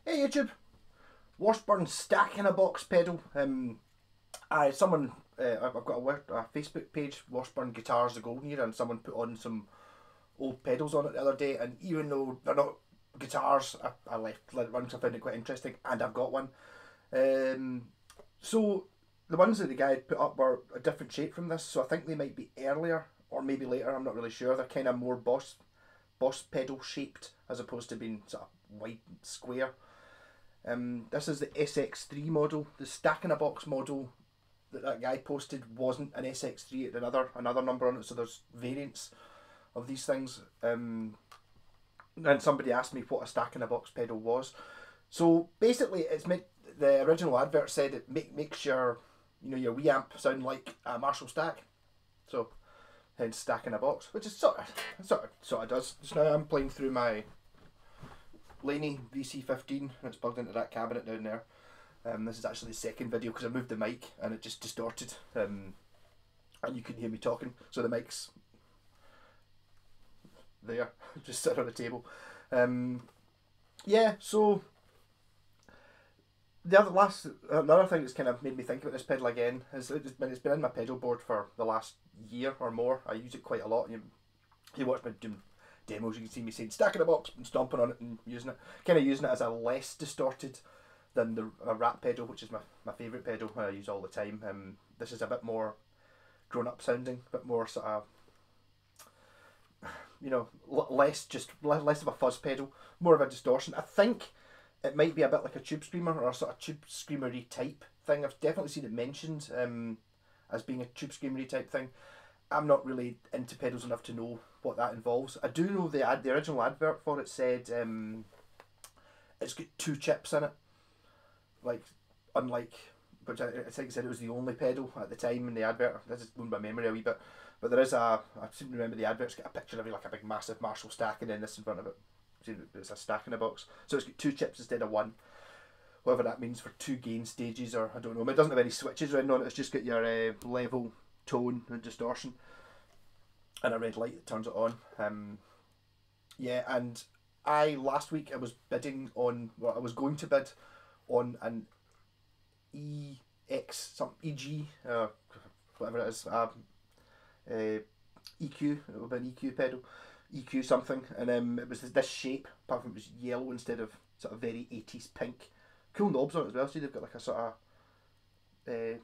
Hey YouTube, washburn stack in a box pedal. I've got a Facebook page, Washburn Guitars the Golden Era, and someone put on some old pedals on it the other day. And even though they're not guitars, I let it run because I found it quite interesting, and I've got one. So the ones that the guy had put up were a different shape from this, so I think they might be earlier or maybe later. I'm not really sure. They're kind of more boss pedal shaped as opposed to being sort of wide square. This is the sx3 model. The stack in a box model that guy posted wasn't an sx3. It had another number on it. So there's variants of these things. And somebody asked me what a stack in a box pedal was. So basically, the original advert said it makes your wee amp sound like a Marshall stack. So hence stack in a box, which is sort of does. Just now I'm playing through my Laney VC15 and it's plugged into that cabinet down there. This is actually the second video because I moved the mic and it just distorted, and you couldn't hear me talking, so the mic's there, just sitting on the table. Yeah, so another thing that's kind of made me think about this pedal again is it's been in my pedal board for the last year or more. I use it quite a lot. You watch me doing demos, you can see me saying stack in a box and stomping on it and using it as a less distorted than the rat pedal, which is my favourite pedal I use all the time. This is a bit more grown up sounding, a bit more sort of, less of a fuzz pedal, more of a distortion. I think it might be a bit like a tube screamer or a sort of tube screamery type thing. I've definitely seen it mentioned as being a tube screamery type thing. I'm not really into pedals enough to know what that involves. I do know the original advert for it said it's got 2 chips in it, unlike, which I think said it was the only pedal at the time in the advert. This is going by memory a wee bit, but there is I seem to remember the advert's got a picture of it like a big massive Marshall stack and then this in front of it. It's a stack in a box, so it's got 2 chips instead of 1. Whatever that means for 2 gain stages, or I don't know. It doesn't have any switches around on it. It's just got your level, tone, and distortion, and a red light that turns it on. Yeah, and last week I was bidding on, well, I was going to bid on an EG, whatever it is, EQ. It would be an EQ pedal, EQ something, and it was this shape. Apart from it was yellow instead of sort of very 80s pink. Cool knobs on it as well. See, they've got like a sort of they're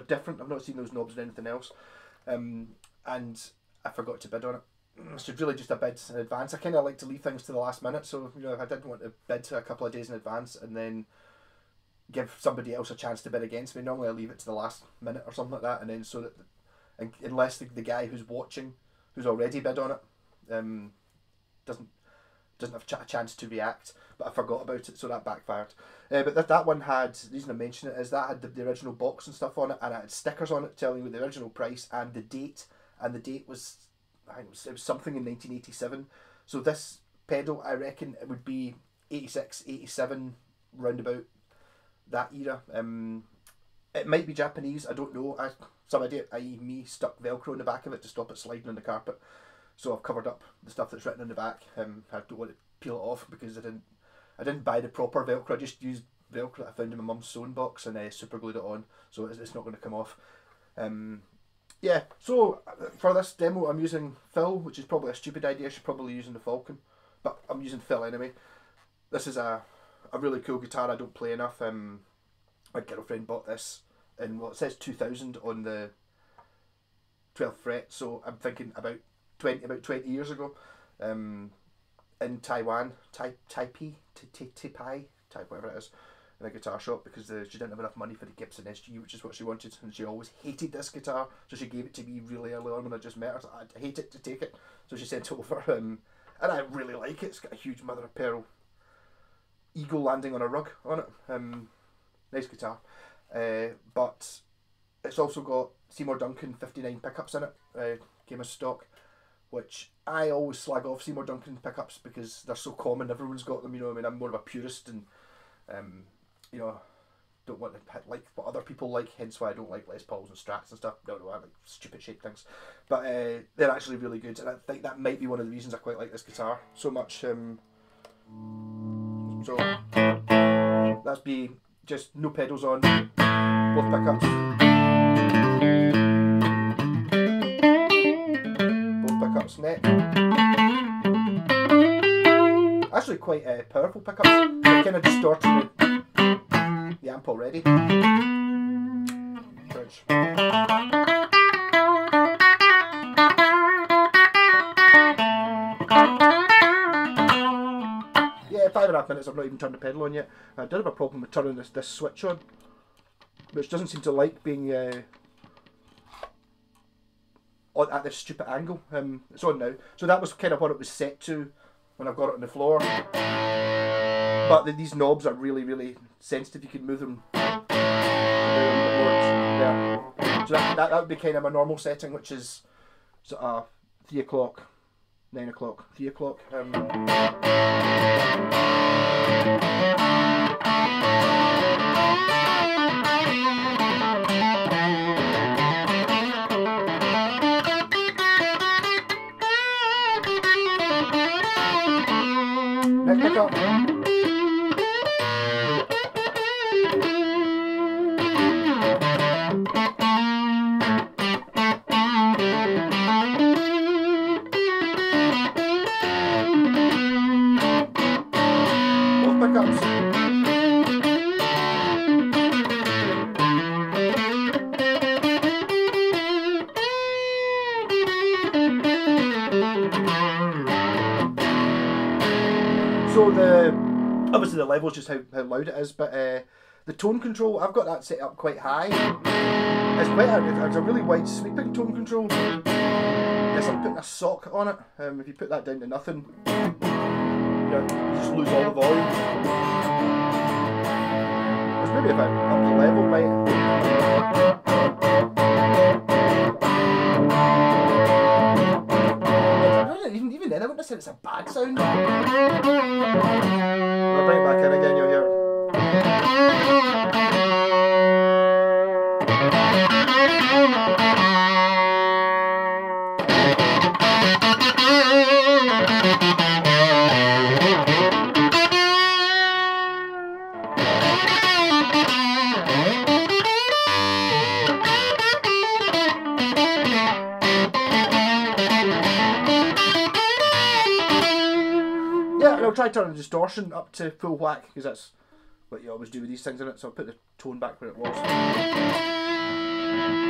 different. I've not seen those knobs in anything else. And I forgot to bid on it. I should really just a bid in advance. I kind of like to leave things to the last minute, so if I did want to bid a couple of days in advance and then give somebody else a chance to bid against me, normally I leave it to the last minute or something like that, and then so that unless the guy who's watching, who's already bid on it, doesn't have a chance to react. But I forgot about it, so that backfired. But that one had, the reason I mention it is that had the original box and stuff on it, and it had stickers on it telling you the original price and the date. And the date was, I think it was something in 1987. So this pedal, I reckon it would be 86, 87, roundabout that era. It might be Japanese, I don't know. Some idiot, i.e. me, stuck Velcro in the back of it to stop it sliding on the carpet. So I've covered up the stuff that's written on the back. I don't want to peel it off because I didn't buy the proper Velcro. I just used Velcro that I found in my mum's sewing box and super glued it on, so it's not going to come off. Yeah, so for this demo I'm using Phil, which is probably a stupid idea. I should probably be using the Falcon, but I'm using Phil anyway. This is a really cool guitar. I don't play enough. My girlfriend bought this in, well, it says 2000 on the 12th fret, so I'm thinking about 20 years ago, in Taiwan, Taipei, whatever it is, in a guitar shop, because she didn't have enough money for the Gibson SG, which is what she wanted, and she always hated this guitar, so she gave it to me really early on when I just met her. So I hate it to take it, so she sent it over, and I really like it. It's got a huge mother of pearl eagle landing on a rug on it. Nice guitar, but it's also got Seymour Duncan 59 pickups in it, came as stock, which I always slag off Seymour Duncan pickups because they're so common. Everyone's got them, I mean, I'm more of a purist and don't want to like what other people like, hence why I don't like Les Pauls and Strats and stuff. No, I like stupid shaped things, but they're actually really good, and I think that might be one of the reasons I quite like this guitar so much. Let me So that's be just no pedals on, both pickups. Both pickups net. Actually quite powerful pickups. They're kind of distorting the amp already. Crunch. Yeah, 5.5 minutes, I've not even turned the pedal on yet. I did have a problem with turning this switch on, which doesn't seem to like being at this stupid angle. It's on now. So that was kind of what it was set to when I've got it on the floor. But these knobs are really, really sensitive. You can move them. There. So that would be kind of my normal setting, which is sort of 3 o'clock, 9 o'clock, 3 o'clock. Next pickup. So obviously the level is just how loud it is, but the tone control, I've got that set up quite high. It's a really wide sweeping tone control. Yes, I'm putting a sock on it. If you put that down to nothing, you just lose all the volume. Because maybe if I up the level, even then I wouldn't have said it's a bad sound. I'll bring it back in again, you'll hear. I'll try turning the distortion up to full whack, because that's what you always do with these things, isn't it? So I'll put the tone back where it was.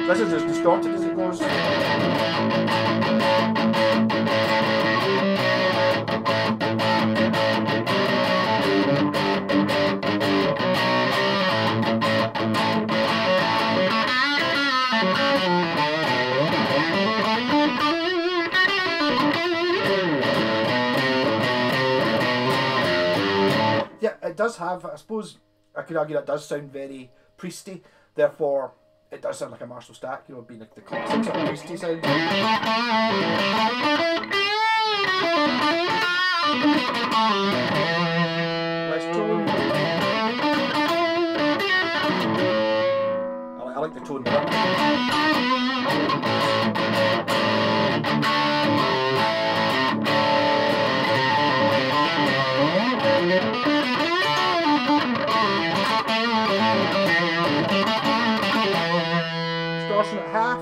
This is as distorted as it goes. Yeah, it does have, I suppose, I could argue that does sound very priesty, therefore it does sound like a Marshall stack, you know, being like the classic sort of priesty sound. Less tone. I like the tone better. Distortion at half.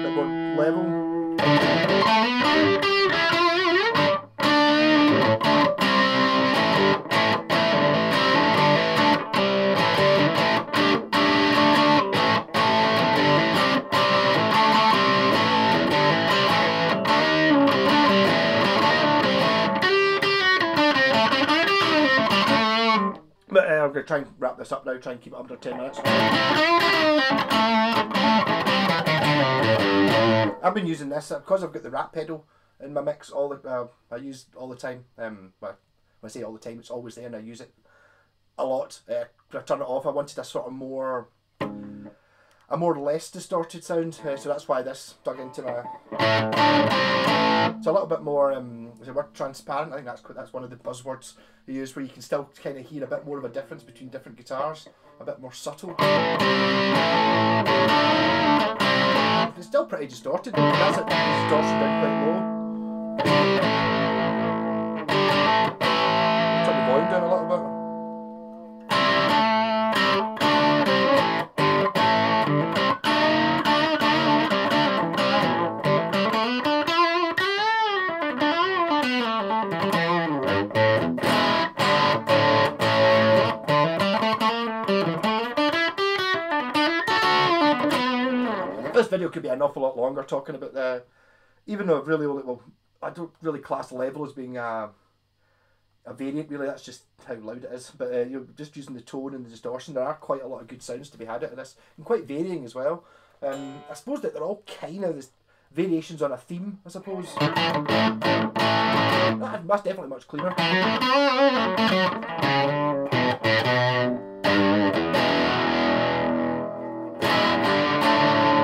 Bit more level. But I'm going to try and wrap this up now, try and keep it under 10 minutes. I've been using this because I've got the rat pedal in my mix. I use all the time. When I say all the time, it's always there and I use it a lot. When I turn it off, I wanted a sort of more less distorted sound, so that's why this dug into my. It's a little bit more. Is the word transparent? I think that's one of the buzzwords you use, where you can still kind of hear a bit more of a difference between different guitars, a bit more subtle. It's still pretty distorted. That's it. Distortion down quite low. could be an awful lot longer talking about the, even though I've really only, well, I don't really class the level as being a variant really, that's just how loud it is, but you're just using the tone and the distortion. There are quite a lot of good sounds to be had out of this, and quite varying as well. I suppose that they're all kind of this variations on a theme, I suppose. That's definitely much cleaner.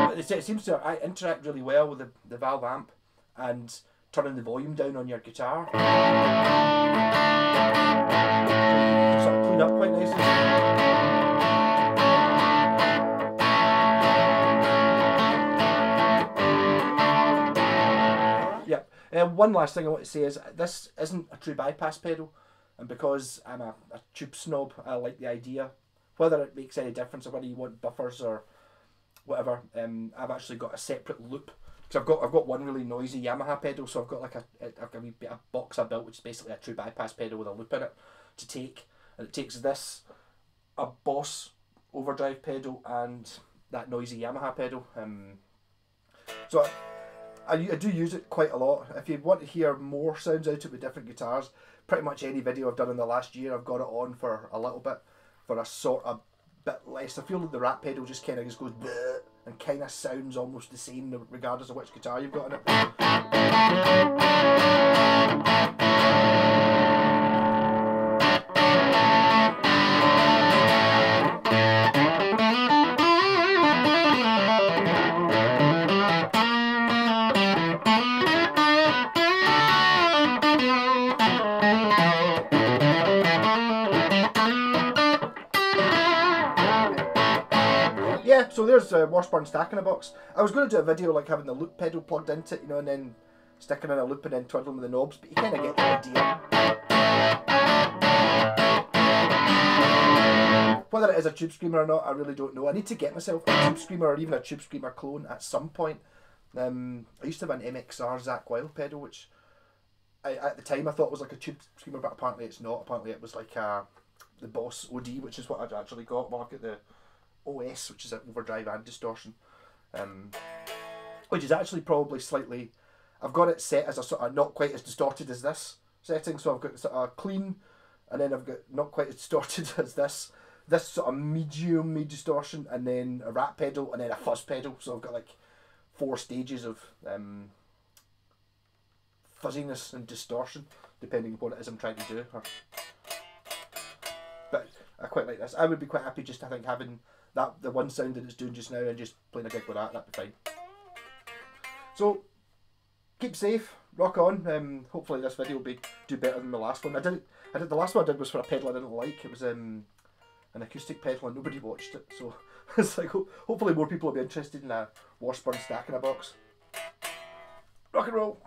But it seems to interact really well with the valve amp and turning the volume down on your guitar. So sort of clean up quite nicely. One last thing I want to say is this isn't a true bypass pedal, and because I'm a tube snob, I like the idea. Whether it makes any difference or whether you want buffers or whatever, I've actually got a separate loop. So I've got one really noisy Yamaha pedal, so I've got like a box I built, which is basically a true bypass pedal with a loop in it to take, and it takes this, a Boss overdrive pedal, and that noisy Yamaha pedal. So I do use it quite a lot. If you want to hear more sounds out of it with different guitars, pretty much any video I've done in the last year, I've got it on for a little bit, for a sort of bit less. I feel like the Rat pedal just kind of just goes bleh, and kind of sounds almost the same regardless of which guitar you've got in it. Yeah, so there's a washburn stack in a box. I was going to do a video like having the loop pedal plugged into it, you know, and then sticking in a loop and then twiddling with the knobs, but you kind of get the idea. Whether it is a Tube Screamer or not, I really don't know. I need to get myself a Tube Screamer or even a Tube Screamer clone at some point. I used to have an MXR Zakk Wylde pedal, which at the time I thought was like a Tube Screamer, but apparently it's not. Apparently it was like the Boss OD, which is what I've actually got. Well, I've got the OS, which is an overdrive and distortion, which is actually probably slightly, I've got it set as a sort of not quite as distorted as this setting, so I've got sort of clean, and then I've got not quite as distorted as this sort of medium mid distortion, and then a Rat pedal, and then a fuzz pedal, so I've got like 4 stages of fuzziness and distortion, depending on what it is I'm trying to do. But I quite like this. I would be quite happy just, I think, having the one sound that it's doing just now and just playing a gig with that'd be fine. So keep safe, rock on. Hopefully this video will do better than the last one. The last one I did was for a pedal I didn't like. It was an acoustic pedal and nobody watched it, so it's like hopefully more people will be interested in a washburn stack in a box. Rock and roll.